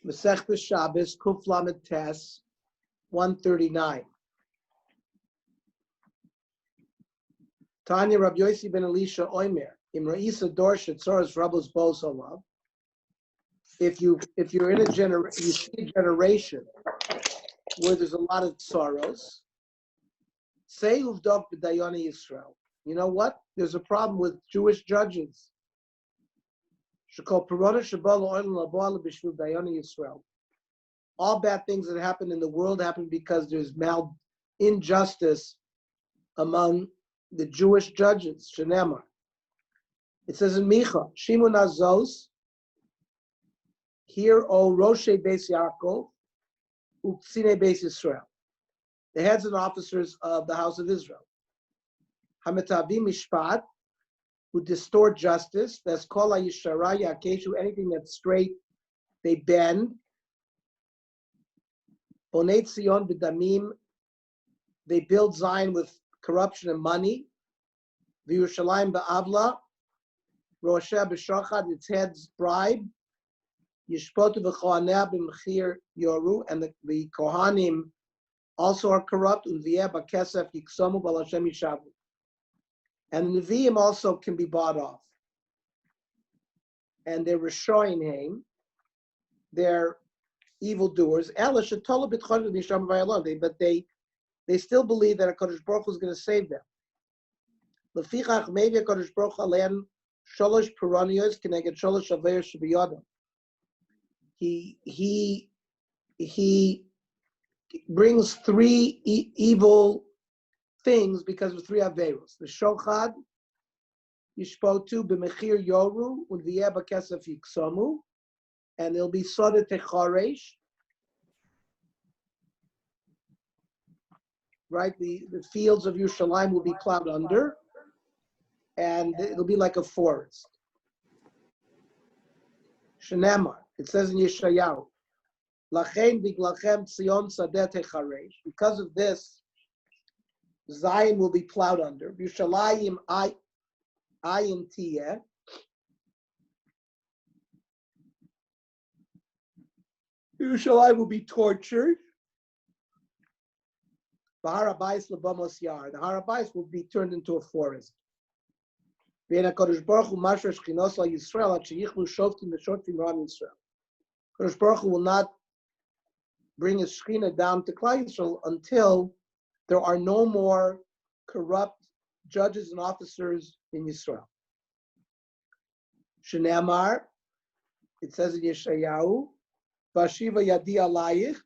Masechta Shabbos, Kuf Lamed Tes, 139. Tanya Rabbi Yossi ben Elisha Oimer, Imra'isa Dor Shetzoras Rabos Bos Olav. If you're in you see a generation where there's a lot of sorrows, say Uvdok b'Dayani Yisrael. You know what? There's a problem with Jewish judges. All bad things that happen in the world happen because there's injustice among the Jewish judges. Shenemar. It says in Micha, Shimun Azos, hear, O Roshe Beis Yaakov, Uksine Beis Yisrael, the heads and officers of the house of Israel. Hametavim Mishpat, who distort justice. That's called Yishara Yakeshu, anything that's straight, they bend. Bonei Tzion b'damim, they build Zion with corruption and money. V'Yerushalayim ba'avla, Rosheh b'shachad, its heads bribe. Yishpotu v'chohaneh b'mechir yoru, and the Kohanim also are corrupt. Unvieh b'kesef yiksomu b'al Hashem yishavu. And the Nevi'im also can be bought off. And they're Rishonim, they're evildoers. But they still believe that HaKadosh Baruch Hu is going to save them. Lefichach maybe HaKadosh Baruch Hu alein sholosh piranios keneged sholosh aveir shebiyadam. He brings three evil things because of three averos. The shochad, yishpotu b'mechir yoru, unvieh b'kesef yiksomu, and it'll be soda techaresh. Right, the fields of Yerushalayim will be plowed under, and it'll be like a forest. Shenemar, it says in Yeshayahu, Lachein biglachem tzion sadeh techaresh. Because of this, Zion will be plowed under. Yerushalayim ayin tiyeh. Yerushalayim will be tortured. The Harabais will be turned into a forest. Kadosh Baruch Hu will not bring his Shekhinah down to Klal Yisrael until there are no more corrupt judges and officers in Yisrael. Shenemar, it says in Yeshayahu, Vashiva yadi alayich,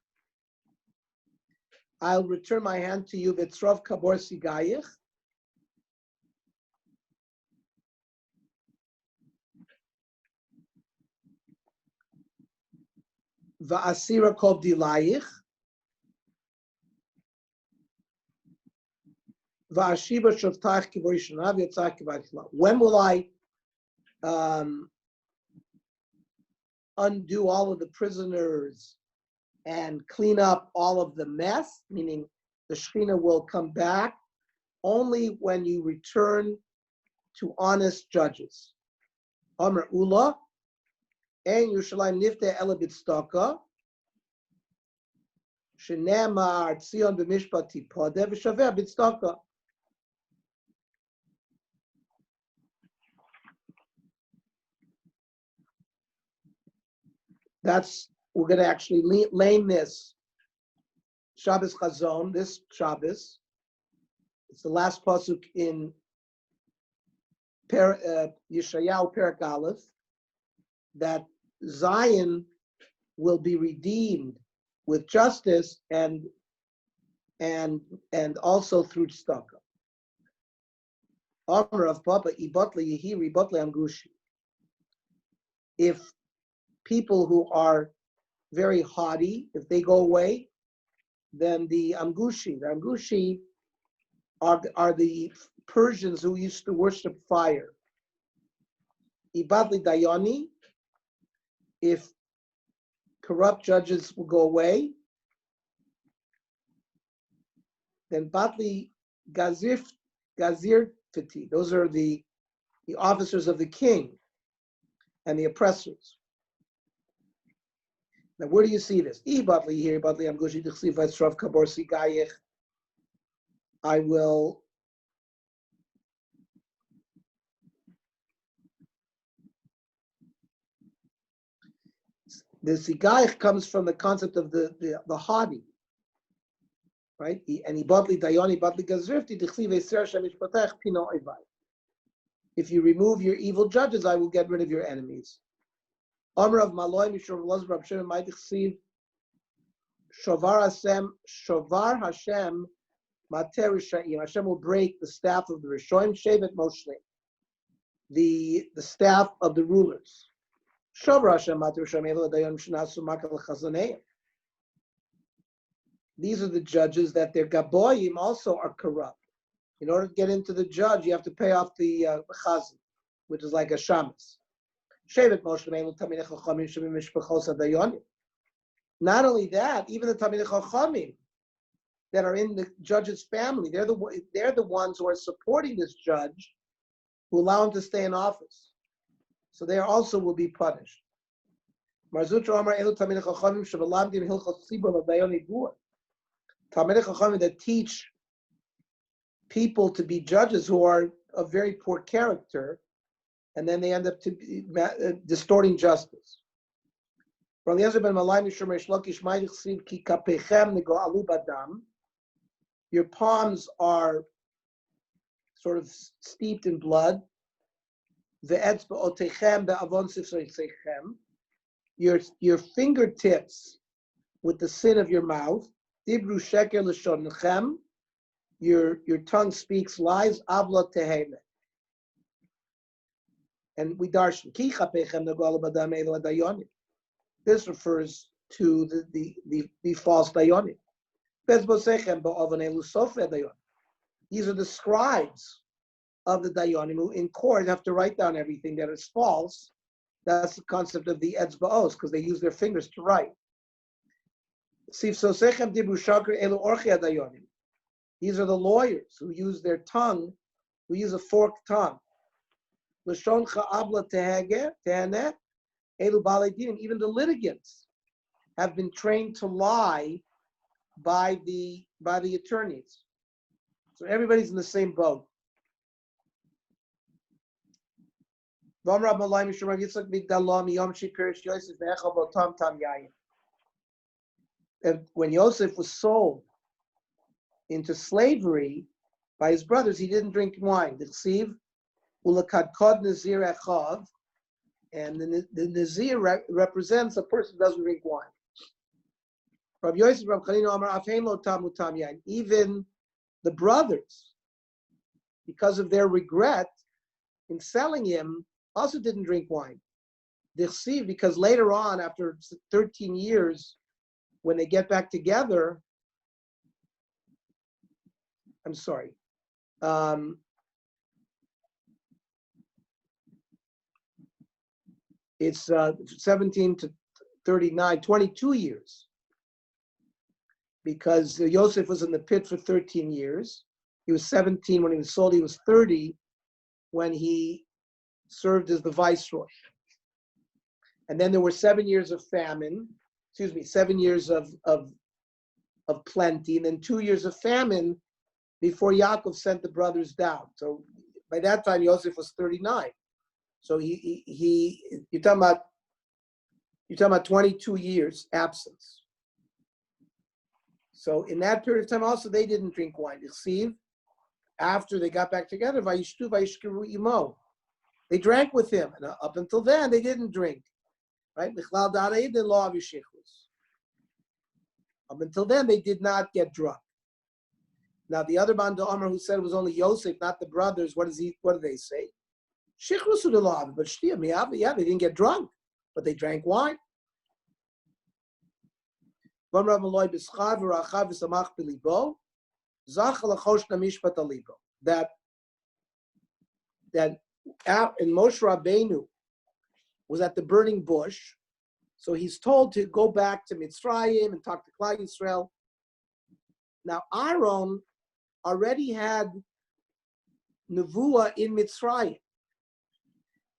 I'll return my hand to you, Vitzrov kabor sigayich. Va'asira kol dilayich. Va'ashiva shavtach kibor yishanav yatzach kivar. When will I undo all of the prisoners and clean up all of the mess, meaning the Shekhinah will come back only when you return to honest judges. Amr Ula, and Yerushalayim nifte ela b'tzedakah, shenemar tzion b'mishpat tipodeh v'shaveh b'tzedakah. We're going to actually name this Shabbos Chazon, this Shabbos. It's the last pasuk in Yeshayahu Perek Aleph, that Zion will be redeemed with justice and also through tzedakah. Amar of Papa ibatla yehiri batla amgushi. If people who are very haughty, if they go away, then the Amgushi are the Persians who used to worship fire. Ibadli Dayani, if corrupt judges will go away, then Batli Gazir Fiti, those are the officers of the king and the oppressors. Now, where do you see this? I will. The sigayich comes from the concept of the haughty, right? And he badli dayoni badli gazrifti dichsiv eser shemish patech pino evai. If you remove your evil judges, I will get rid of your enemies. Amr of Maloi Mishur Loz Rab Shimon Ma'itich Siv Shovar Hashem Mater Rishayim. Hashem will break the staff of the Rishoyim Shevet Moshe, the staff of the rulers. Shovar Hashem Mater Rishayim Elo Dayan Shnasu Makal Chazaneim. These are the judges that their gaboyim also are corrupt. In order to get into the judge, you have to pay off the chazan, which is like a shamas. Not only that, even the Talmidei Chachamim that are in the judge's family, they're the ones who are supporting this judge, who allow him to stay in office. So they also will be punished. Talmidei Chachamim that teach people to be judges who are of very poor character, and then they end up distorting justice. Your palms are sort of steeped in blood. Your fingertips with the sin of your mouth. Your tongue speaks lies. And we darshan this refers to the false dayonim. These are the scribes of the dayonim who in court have to write down everything that is false. That's the concept of the etzbaos, because they use their fingers to write. These are the lawyers who use their tongue, who use a forked tongue. Even the litigants have been trained to lie by the attorneys. So everybody's in the same boat. And when Yosef was sold into slavery by his brothers, he didn't drink wine. And the Nazir represents a person who doesn't drink wine. Even the brothers, because of their regret in selling him, also didn't drink wine. Because later on, after 13 years, when they get back together, I'm sorry. It's 17 to 39, 22 years. Because Yosef was in the pit for 13 years. He was 17 when he was sold. He was 30 when he served as the viceroy. And then there were 7 years of famine, 7 years of plenty, and then 2 years of famine before Yaakov sent the brothers down. So by that time, Yosef was 39. So you're talking about 22 years absence. So in that period of time, also they didn't drink wine. After they got back together, they drank with him, and up until then they didn't drink. Right? Up until then, they did not get drunk. Now the other Banda Omer who said it was only Yosef, not the brothers, what do they say? But yeah, they didn't get drunk, but they drank wine. That in Moshe Rabbeinu was at the burning bush, so he's told to go back to Mitzrayim and talk to Klal Yisrael. Now Aaron already had Nevuah in Mitzrayim,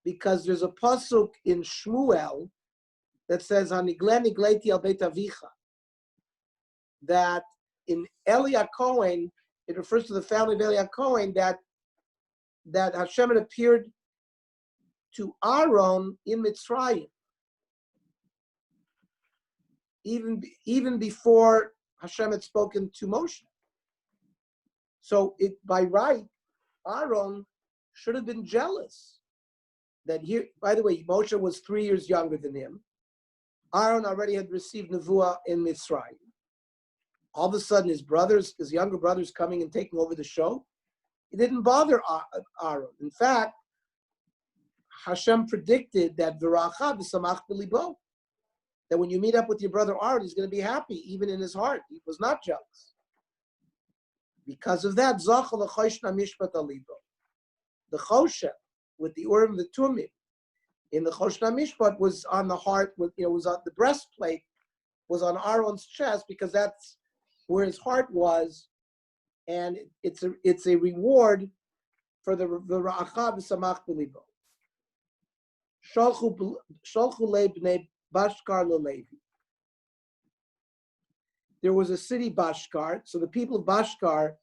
because there's a pasuk in Shmuel that says "Hanigleni gleti al beit avicha," that in Eliah Cohen, it refers to the family of Eliah Cohen, that Hashem had appeared to Aaron in Mitzrayim, even before Hashem had spoken to Moshe. So by right, Aaron should have been jealous that here, by the way, Moshe was 3 years younger than him. Aaron already had received Nevuah in Mitzrayim. All of a sudden, his younger brothers coming and taking over the show. It didn't bother Aaron. In fact, Hashem predicted that v'racha v'samach b'libo, that when you meet up with your brother Aaron, he's going to be happy, even in his heart. He was not jealous. Because of that, zachal l'choshna mishpat alibo. The choshen with the urim and the tumim in the choshna mishpat was on the heart. Was on the breastplate, was on Aaron's chest, because that's where his heart was, and it's a reward for the v'racha v'samach b'libo. Sholchu lebnei Bashkar leLevi. There was a city Bashkar, so the people of Bashkar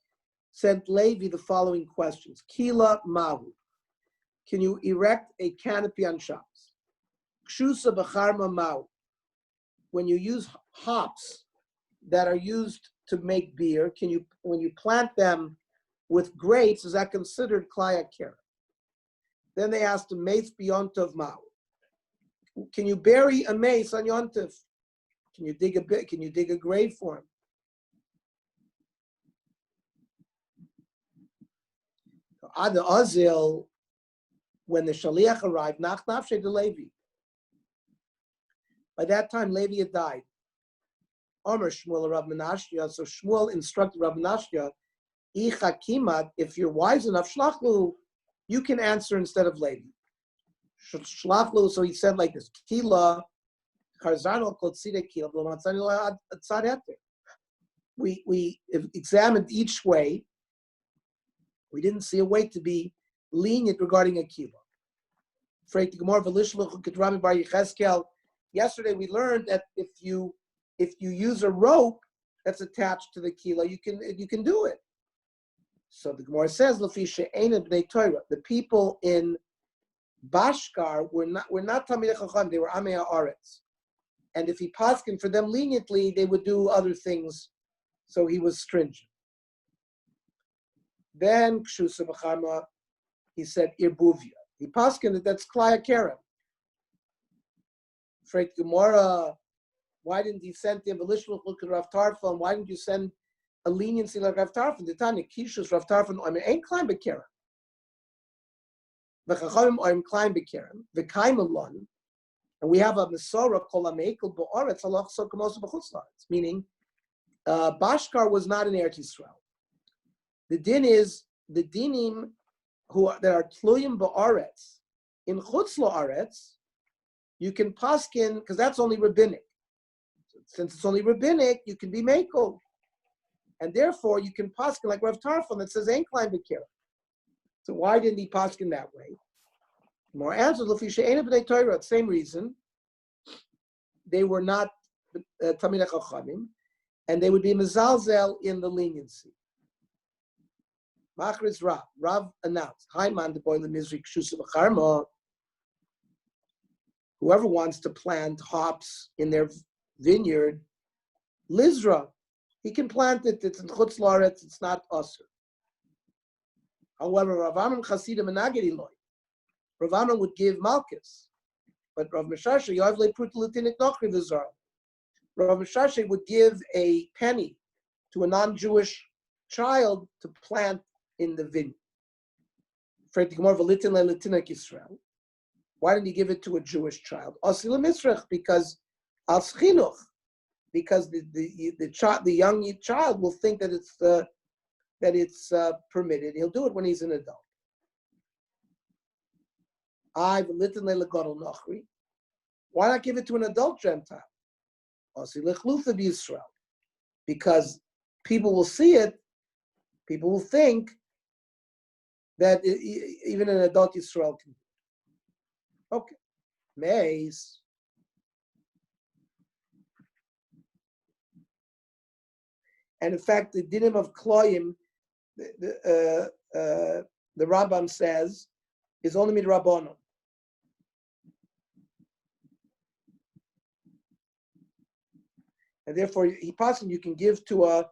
sent Levi the following questions: Kila Mahu, can you erect a canopy on Shabbos? Kshusa b'charma Mahu, when you use hops that are used to make beer, when you plant them with grapes, is that considered klaya kera? Then they asked him, Mace b'yontov Mahu, can you bury a mace on Yontif? Can you dig a grave for him? Ad Azil, when the Shaliach arrived, nach nafshe de Levi. By that time, Levi had died. Omer Shmuel Rav Menashya. So Shmuel instructed Rav Menashya, Icha kimat, if you're wise enough, shlachlu, you can answer instead of Levi. Shlachlu, so he said like this: Kila, charzano kotzide kila, v'lomatzani tzad heter. We examined each way. We didn't see a way to be lenient regarding a kila. Yesterday we learned that if you use a rope that's attached to the kila, you can do it. So the Gemara says, the people in Bashkar were not Talmidei Chacham, they were Amei Haaretz. And if he paskin for them leniently, they would do other things. So he was stringent. Then Kshusa B'charma, he said Irbuvia. He paskin that's Klaya Keren. Freit Gemara, why didn't he send him a Rav Tarfon? Why didn't you send a leniency like Rav Tarfon? The Tanya Kishus Rav Tarfon ain't Klein B'Keren. V'chachamim oim Klein B'Keren. V'kaim alon. And we have a Mesorah called Ameikul Ba'aretz Allah so Kamosa B'chutz La'aretz, meaning Bashkar was not in Eretz Yisrael. The din is the dinim that are tluyim ba'aretz in chutz la'aretz. You can paskin because that's only rabbinic. Since it's only rabbinic, you can be mekel, and therefore you can paskin like Rav Tarfon that says ain't klein b'kira. So why didn't he paskin that way? More answers. Same reason. They were not Talmidei Chachamim, and they would be mezalzel in the leniency. Machris Rav. Rav announced, Haiman the boy Mizri Kshusa B'charma. Whoever wants to plant hops in their vineyard, Lizra, he can plant it. It's in Chutz La'aretz. It's not Asur. However, Rav Amram Chasidim Menaged Eloi. Rav Amram would give Malchus, but Rav Meshashe Yoav LePrut L'Tinik Nochri V'Zar. Rav Meshashe would give a penny to a non-Jewish child to plant in the vineyard. Why didn't he give it to a Jewish child? Because as chinuch, because the young child will think that it's permitted. He'll do it when he's an adult. Why not give it to an adult Gentile? Because people will see it. People will think that even an adult Yisrael can do it. Okay. Meis. And in fact, the dinim of kloyim, the Rambam says, is only mid rabbanon. And therefore, he possibly you can give to a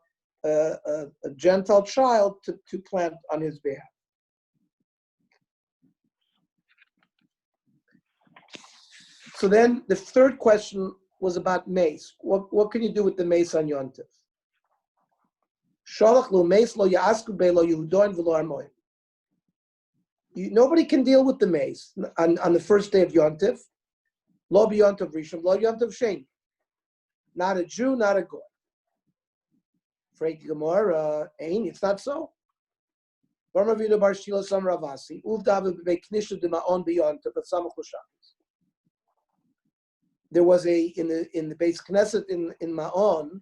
Gentile child to plant on his behalf. So then the third question was about mace. What can you do with the mace on Yom Tov? Shalach lo mace lo ya'asku be lo Yehudoin v'lo armoim. Nobody can deal with the mace on the first day of Yom Tov. Lo b'Yom Tov Rishon, lo Yom Tov Sheni. Not a Jew, not a Goy. Freit Gemara, it's not so. There was a in the Beis Knesset in Ma'on.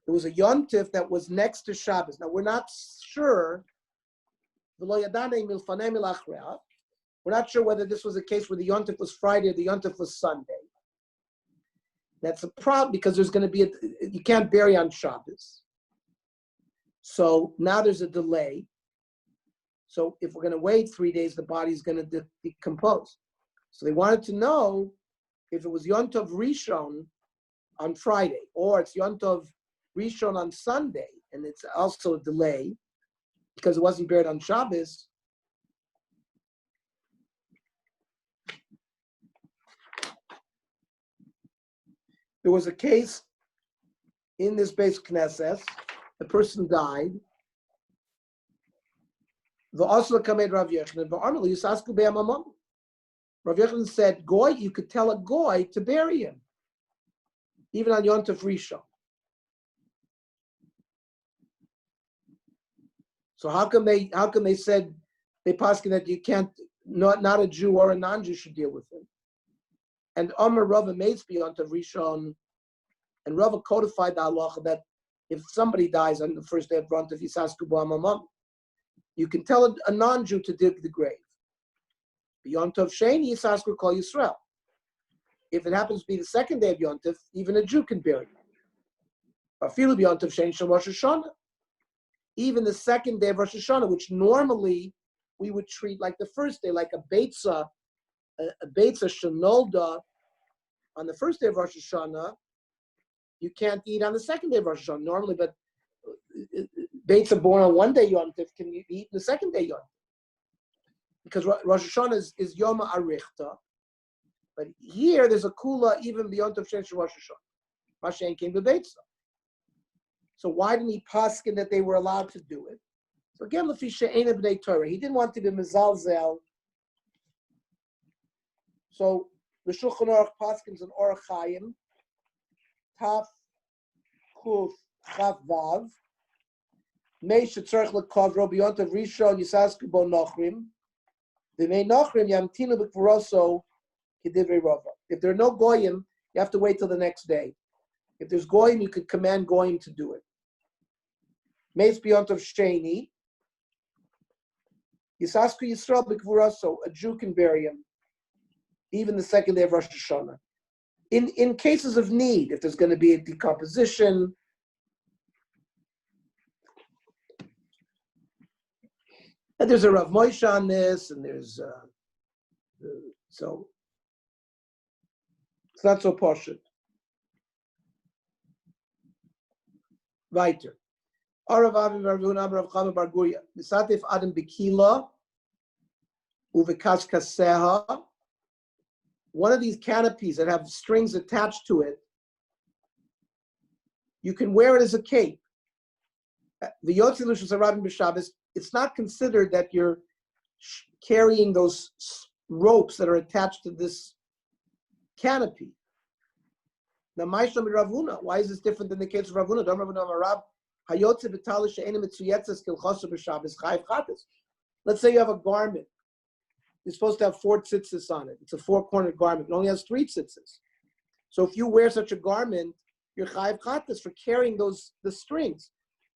There was a yontif that was next to Shabbos. Now we're not sure. We're not sure whether this was a case where the yontif was Friday or the yontif was Sunday. That's a problem because there's going to be you can't bury on Shabbos. So now there's a delay. So if we're going to wait 3 days, the body's going to decompose. So they wanted to know if it was Yom Tov Rishon on Friday or it's Yom Tov Rishon on Sunday, and it's also a delay because it wasn't buried on Shabbos. There was a case in this Beis Knesset. The person died. Rav Yochanan said, "Goy, you could tell a goy to bury him, even on Yom Tov Rishon." So how come they said they paskin that you can't not a Jew or a non-Jew should deal with him? And Amar Rava made Yom Tov Rishon, and Rava codified the halacha that if somebody dies on the first day of Yom Tov Yisasku B'Amamam, you can tell a non-Jew to dig the grave. Yom Tov Sheni Yisasku Kol Yisrael. If it happens to be the second day of Yom Tov, even a Jew can bury him. Afilu Yom Tov Sheni Shel Rosh Hashanah. Even the second day of Rosh Hashanah, which normally we would treat like the first day, like a beitza shenolda on the first day of Rosh Hashanah, you can't eat on the second day of Rosh Hashanah normally, but beitza born on one day Yom Tov can be eaten the second day Yom Tov. Because Rosh Hashanah is Yom Arichta, but here there's a kula even beyond Tov Shen Rosh Hashanah. Mashen came to beitza. So why didn't he paskin that they were allowed to do it? So again, Lefi She'ena B'nei Torah, he didn't want to be mezalzel. So the Shulchan Aruch paskins an Orach Chaim, Taf Kuf Chav Vav, Mei Shetzarech L'Kavro B'Yom Tov Rishon Yisasku Bo Nochrim, V'Mei Nochrim Yamtinu B'Kvaroso K'Divrei Rava. If there are no goyim, you have to wait till the next day. If there's goyim, you could command goyim to do it. Meis B'Yom Tov Sheni Yisasku Yisrael B'Kvaroso. A Jew can bury him, even the second day of Rosh Hashanah. In cases of need, if there's going to be a decomposition, and there's a Rav Moshe on this, and there's so it's not so poshut. Weiter. Arav Avi Ravuna Rav Chama Bar Guria. Misatif Adam Bikila Uvekaskaseha. One of these canopies that have strings attached to it, you can wear it as a cape. The Yotzi Lushus Arabim B'Shabbos, it's not considered that you're carrying those ropes that are attached to this canopy. Now, Ma'ishlam Ravuna, why is this different than the case of Ravuna? Let's say you have a garment. You're supposed to have 4 tzitzis on it. It's a 4-cornered garment. It only has 3 tzitzis. So if you wear such a garment, you're chayiv chatas for carrying the strings.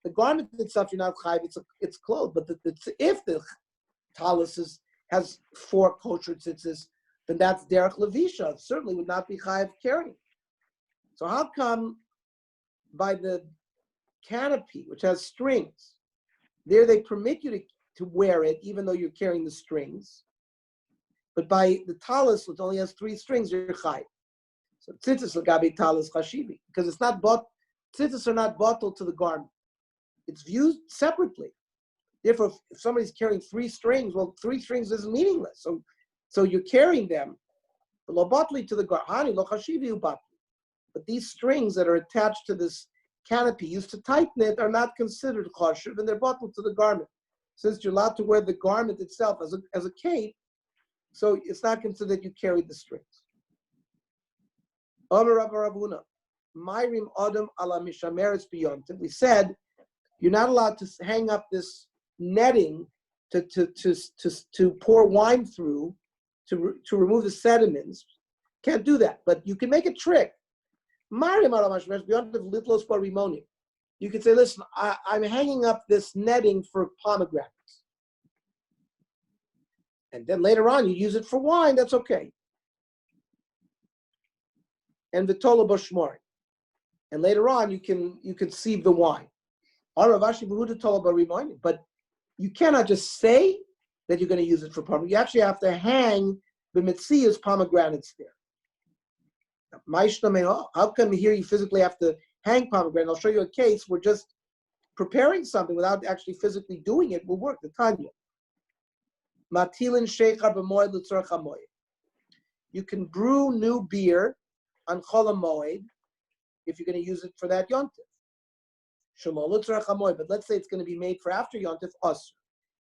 The garment itself, you're not chayiv. It's clothed. But if the talus has 4 kosher tzitzis, then that's derech levisha. It certainly would not be chayiv carrying. So how come by the canopy, which has strings, there they permit you to wear it, even though you're carrying the strings. But by the talis, which only has 3 strings, you're chai. So tzitzis l'gabi talis chashivi, because it's not tzitzis are not bottled to the garment. It's viewed separately. Therefore, if somebody's carrying 3 strings, well, 3 strings is meaningless. So you're carrying them, lo batli to the garment, lo chashivi ubatli. But these strings that are attached to this canopy used to tighten it are not considered chashiv, and they're bottled to the garment. Since you're allowed to wear the garment itself as a cape, so it's not considered that you carried the strings. We said you're not allowed to hang up this netting to pour wine through to remove the sediments. Can't do that, but you can make a trick. You can say, listen, I'm hanging up this netting for pomegranates. And then later on, you use it for wine, that's okay. And v'tola b'shmori. And later on, you can sieve the wine. But you cannot just say that you're going to use it for pomegranates. You actually have to hang the mitzias pomegranates there. How come here you physically have to hang pomegranate? I'll show you a case where just preparing something without actually physically doing it will work. The Tanya. You can brew new beer on Chol HaMoed if you're going to use it for that yontif. But let's say it's going to be made for after yontif us,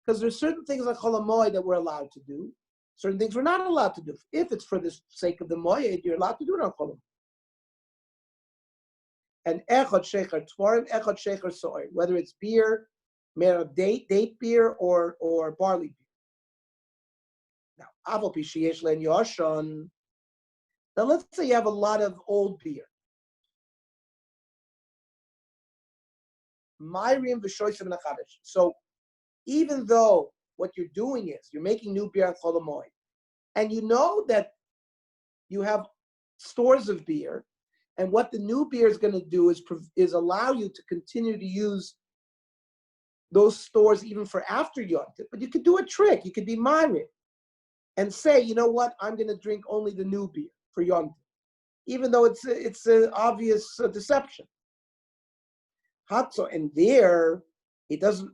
because there's certain things like Chol HaMoed that we're allowed to do. Certain things we're not allowed to do. If it's for the sake of the moed, you're allowed to do it on Chol HaMoed. And echad shecher tvarim, echad shecher so'er, whether it's beer made of date beer or barley beer. Now, aval pi sheyesh len yoshan. Now, let's say you have a lot of old beer. Myrim v'shoysim nachadish. So, even though what you're doing is you're making new beer on Chol HaMoed, and you know that you have stores of beer, and what the new beer is going to do is allow you to continue to use those stores even for after yontif. But you could do a trick. You could be myrim and say, you know what, I'm going to drink only the new beer for yontif, even though it's an obvious deception. Hatzo, and there it doesn't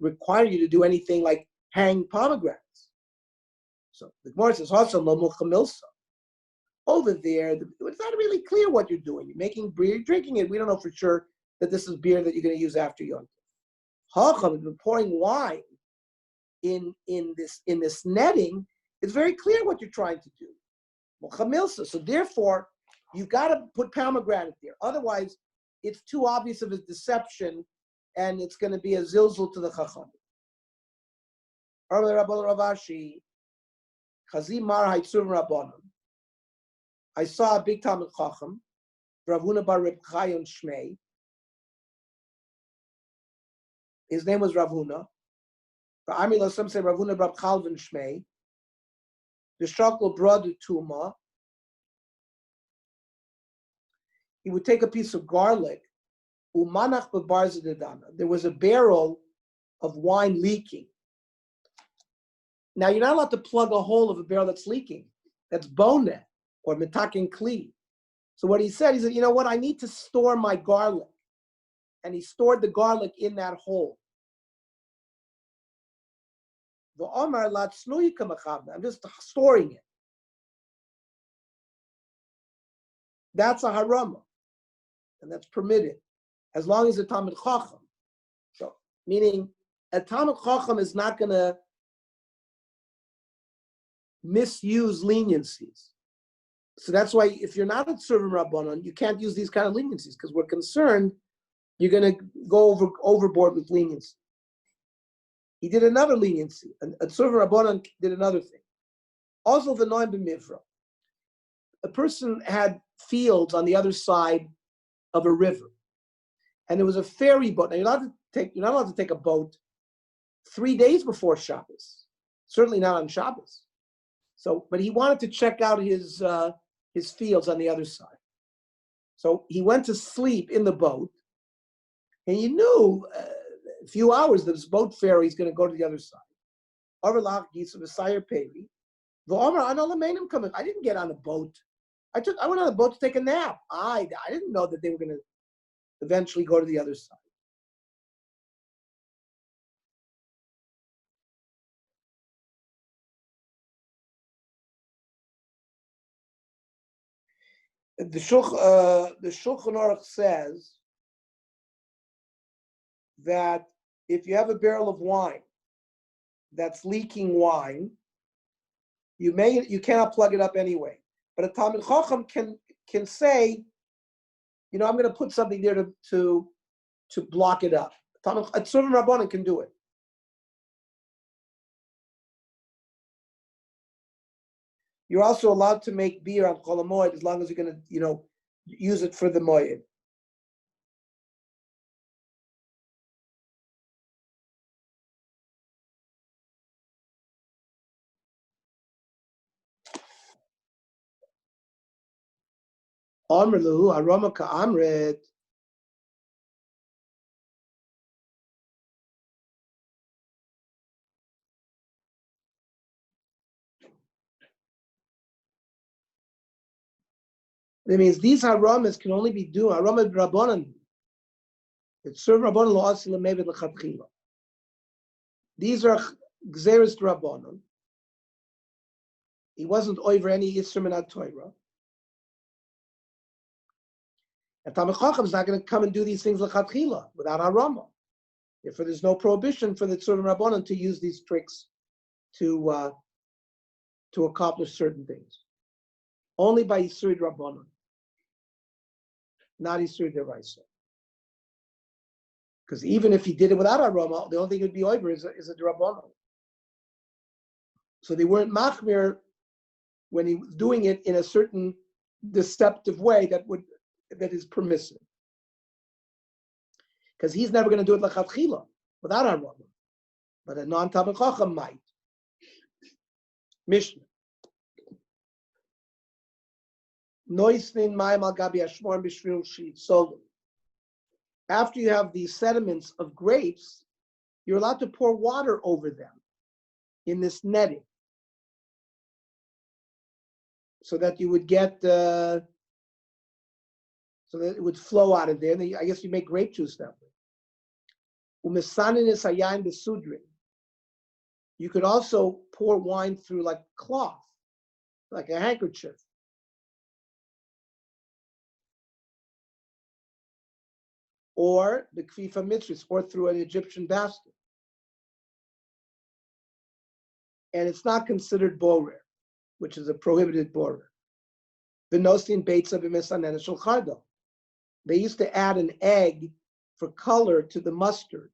require you to do anything like hang pomegranates. So the Gemara says, over there, it's not really clear what you're doing. You're making beer, you're drinking it. We don't know for sure that this is beer that you're going to use after yontif. Hacham has been pouring wine in this netting. It's very clear what you're trying to do. So therefore, you've got to put pomegranate there. Otherwise, it's too obvious of a deception, and it's going to be a zilzul to the chacham. I saw a big Talmud Chacham, Rav Huna bar Reb Chayon Shmei. His name was Rav Huna. The Amila, some say Rav Huna bar Chalvin Shmei. The Shokol Bradu Tuma. He would take a piece of garlic. Umanach bebarza dedana. There was a barrel of wine leaking. Now you're not allowed to plug a hole of a barrel that's leaking. That's boneh or mitakin kli. So what he said, you know what? I need to store my garlic, and he stored the garlic in that hole. I'm just storing it. That's a harama, and that's permitted, as long as a Talmud Chacham. So, meaning a Talmud Chacham is not going to misuse leniencies. So that's why if you're not a Tzurvim Rabbanon, you can't use these kind of leniencies, because we're concerned you're going to go overboard with leniency. He did another leniency. A Tzurvim Rabbanon did another thing. Also, the Noam b'Mivra. A person had fields on the other side of a river, and there was a ferry boat. Now you're not allowed to take a boat 3 days before Shabbos. Certainly not on Shabbos. So, but he wanted to check out his fields on the other side. So he went to sleep in the boat, And you knew a few hours this boat ferry is going to go to the other side. I didn't get on a boat. I went on a boat to take a nap. I didn't know that they were going to eventually go to the other side. The Shulchan Aruch says that if you have a barrel of wine that's leaking wine, you cannot plug it up anyway. But a Talmid Chacham can say, I'm going to put something there to block it up. A Tzur Rabbanan can do it. You're also allowed to make beer on Chol HaMoed as long as you're going to, use it for the Moed. Amr Lahu, Arama Ka'amret. That means these haramas can only be done harama rabbanan. It's serve rabbanan lo asil mevid lechatchila. These are gzeres rabbanan. He wasn't over any instrument at Torah. And Talmid Chacham is not going to come and do these things lechatchila without harama. Therefore, there's no prohibition for the tzur rabbanan to use these tricks to accomplish certain things. Only by Yisur Rabbanon, not Yisur Deraisa. Because even if he did it without aroma, the only thing it would be over is a Rabbanon. So they weren't machmir when he was doing it in a certain deceptive way that is permissive. Because he's never going to do it lechatchila without aroma, but a non-Talmid Chacham might. Mishnah. After you have these sediments of grapes, you're allowed to pour water over them in this netting, so that you would get, so that it would flow out of there. And I guess you make grape juice that way. You could also pour wine through like cloth, like a handkerchief. Or the kfifa mitzvahs, or through an Egyptian basket. And it's not considered borer, which is a prohibited borer. They used to add an egg for color to the mustard.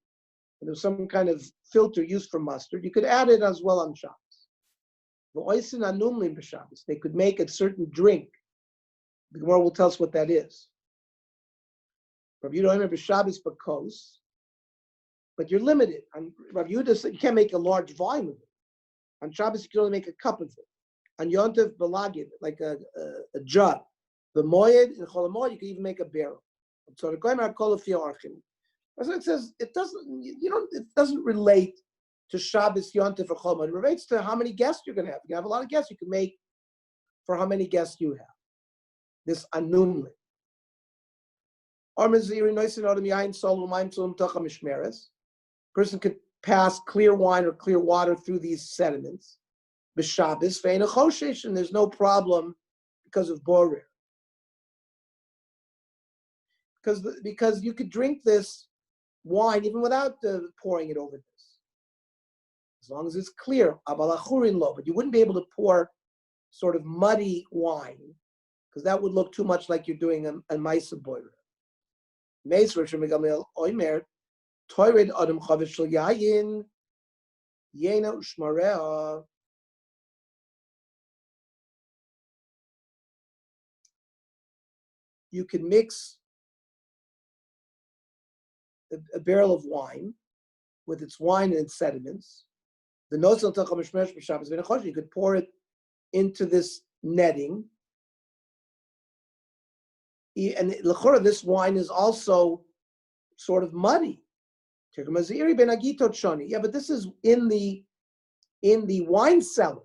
And there was some kind of filter used for mustard. You could add it as well on Shabbos. They could make a certain drink. The Gemara will tell us what that is. Rav Yehuda remember Shabbos bakos, but you're limited. On Rav Yehuda said you can't make a large volume of it. On Shabbos you can only make a cup of it. On Yom Tov belagid, like a jug. The moed and Chol HaMoed you can even make a barrel. So the Goyim Kol Afia Archim. So it says it doesn't relate to Shabbos, Yom Tov, or Chol HaMoed. It relates to how many guests you're going to have. You have a lot of guests, you can make for how many guests you have. This anumli. Person could pass clear wine or clear water through these sediments. B'Shabbos ve'ein choshesh, and there's no problem because of borer. Because you could drink this wine even without pouring it over this, as long as it's clear. But you wouldn't be able to pour sort of muddy wine, because that would look too much like you're doing a maisa borer. You can mix a barrel of wine with its wine and its sediments. You could pour it into this netting. And l'chora, this wine is also sort of muddy. Yeah, but this is in the wine cellar,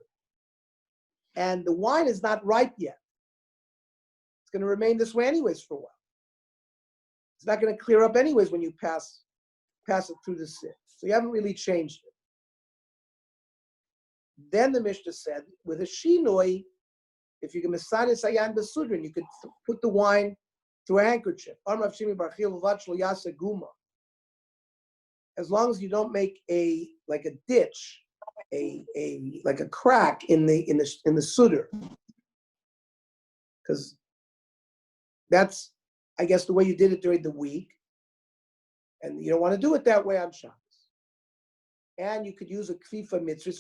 and the wine is not ripe yet. It's going to remain this way anyways for a while. It's not going to clear up anyways when you pass it through the sieve. So you haven't really changed it. Then the Mishnah said, with a shinoi, if you can misane sayan besudrin, you could put the wine through a handkerchief. As long as you don't make a ditch, like a crack in the sudr, because that's, I guess, the way you did it during the week, and you don't want to do it that way on Shabbos. And you could use a kfifa mitzvah.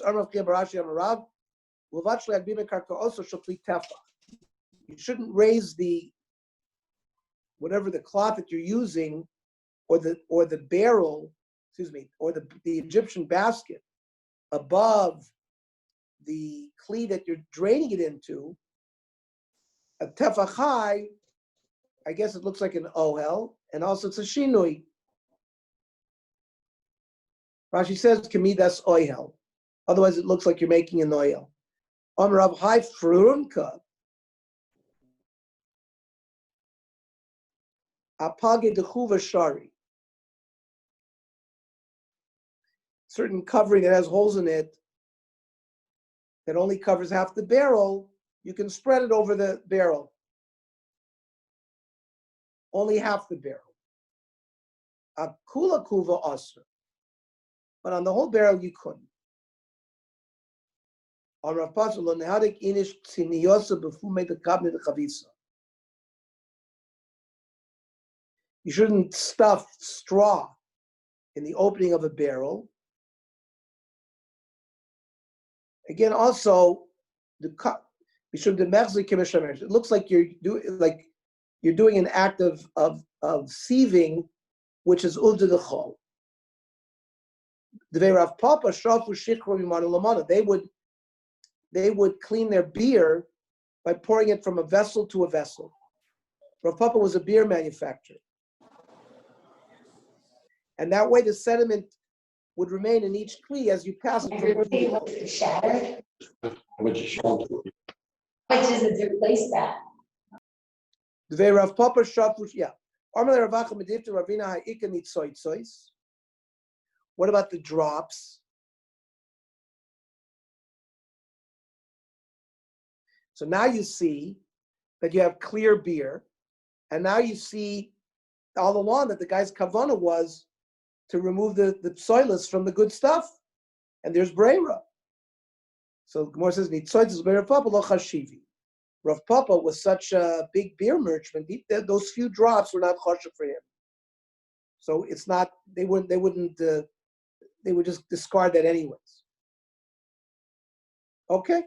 You shouldn't raise whatever the cloth that you're using, or the barrel, or the Egyptian basket above the kli that you're draining it into. A tefach high, I guess it looks like an ohel, and also it's a shinui. Rashi says, "Kamidas ohel." Otherwise, it looks like you're making an ohel. Rav high frunka. Apage dechuva shari. Certain covering that has holes in it that only covers half the barrel, you can spread it over the barrel. Only half the barrel. Kula kuva asr. But on the whole barrel, you couldn't. On Rav Pasal, nehadik inish tziniyosa befume the kabne the chavisa. You shouldn't stuff straw in the opening of a barrel. Again, also the cup. It looks like you're doing an act of sieving, which is ulda the chol. They would clean their beer by pouring it from a vessel to a vessel. Rav Papa was a beer manufacturer, and that way the sediment would remain in each kli as you pass it from the shattered. Which is it to replace that? The Rav Papa shafush, yeah. What about the drops? So now you see that you have clear beer, and now you see all along that the guy's kavanah was to remove the psoilus from the good stuff, and there's breira. So Gemara says, "Nitzoyt Rav Papa lo chashivi." Rav Papa was such a big beer merchant; those few drops were not chashiv for him. So it's not. They would just discard that anyways. Okay.